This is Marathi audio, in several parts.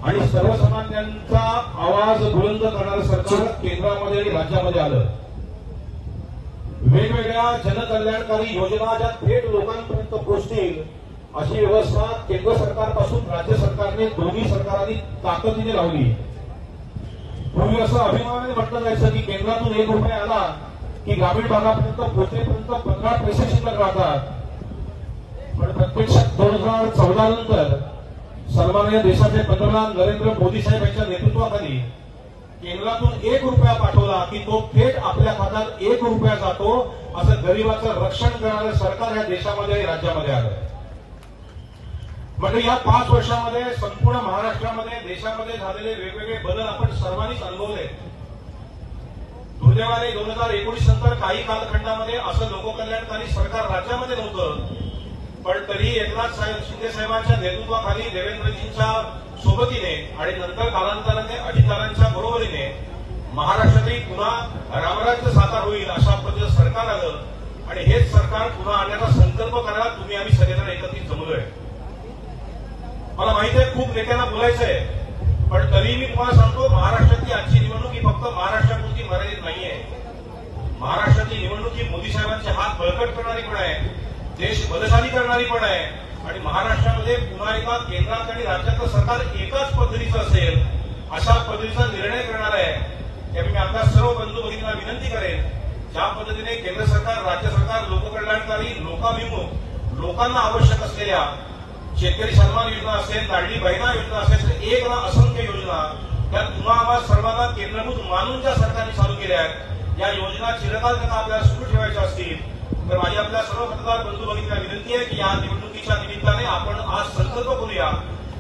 आणि सर्वसामान्यांचा आवाज बुलंद करणारं सरकार केंद्रामध्ये आणि राज्यामध्ये आलं। वेगवेगळ्या जनकल्याणकारी योजना ज्या थेट लोकांपर्यंत पोहोचतील अशी व्यवस्था केंद्र सरकारपासून राज्य सरकारने दोन्ही सरकारांनी ताकदीने लावली। पूर्वी असं अभिमानाने म्हटलं जायचं की केंद्रातून 1 रुपया आला की ग्रामीण भागापर्यंत पोहोचेपर्यंत 15 पैसे शिल्लक राहतात। पण प्रत्यक्षात 2014 नंतर सन्माननीय देशाचे पंतप्रधान नरेंद्र मोदी साहेब यांच्या नेतृत्वाखाली केंद्रातून 1 रुपया पाठवला की तो थेट आपल्या खात्यात 1 रुपया जातो। असं गरिबाचं रक्षण करणारं सरकार या देशामध्ये आणि राज्यामध्ये आलं। म्हणजे या 5 वर्षामध्ये संपूर्ण महाराष्ट्रामध्ये देशामध्ये झालेले वेगवेगळे बदल आपण सर्वांनीच अनुभवले। दुर्दैवाने 2019 नंतर काही कालखंडामध्ये असं लोककल्याणकारी सरकार राज्यामध्ये नव्हतं, पण तरी एकनाथ शिंदे साहेबांच्या नेतृत्वाखाली देवेंद्रजींच्या सोबतीने आणि नंतर कालांतराने अजितदादांच्या बरोबरीने महाराष्ट्रातही पुन्हा रामराज्य साकार होईल अशा पद्धतीचं सरकार आलं। आणि हेच सरकार पुन्हा आणण्याचा संकल्प करायला तुम्ही आम्ही सगळेजण एकत्रित जमलोय। मला माहिती आहे खूप नेत्यांना बोलायचंय, पण तरी मी तुम्हाला सांगतो महाराष्ट्रातली आजची निवडणूक ही फक्त महाराष्ट्रापुरती मर्यादित नाहीये। महाराष्ट्रातली निवडणूक ही मोदी साहेबांचे हात बळकट करणारी पण आहे, देश बलशाली करणारी पण आहे आणि महाराष्ट्रामध्ये पुन्हा एकदा केंद्रात आणि राज्यातलं सरकार एकाच पद्धतीचं असेल अशा पद्धतीचा निर्णय करणार आहे। त्यामुळे मी आपल्या सर्व बंधू भगिनींना विनंती करेन, ज्या पद्धतीने केंद्र सरकार राज्य सरकार लोककल्याणकारी लोकाभिमुख लोकांना आवश्यक असलेल्या शेतकरी सन्मान योजना असेल, लाडली बहिणा योजना असेल, एक ना असंख्य योजना त्या पुन्हा आम्हाला सर्वांना केंद्रभूत मानून ज्या सरकारने चालू केल्या आहेत, या योजना चिरकाल त्यांना आपल्याला सुरू ठेवायच्या असतील तर माझी आपल्या सर्व मतदार बंधू भगिनींना विनंती आहे की या निवडणुकीच्या निमित्ताने आपण आज संकल्प करूया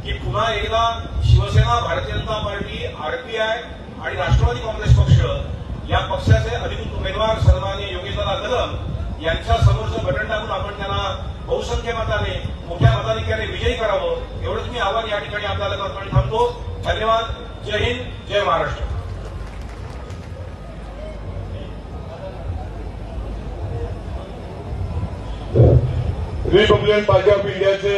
की पुन्हा एकदा शिवसेना, भारतीय जनता पार्टी, आरपीआय आणि राष्ट्रवादी काँग्रेस पक्ष या पक्षाचे अधिकृत उमेदवार सन्माननीय योगेशदादा कदम यांच्या समोरचं बटन टाकून आपण त्यांना बहुसंख्य मताने मोठ्या मताधिक्याने विजयी करावं एवढंच मी आव्हान या ठिकाणी आपल्याला करताना थांबतो। धन्यवाद। जय हिंद, जय महाराष्ट्र। रिपब्लिकन पार्टी ऑफ इंडियाचे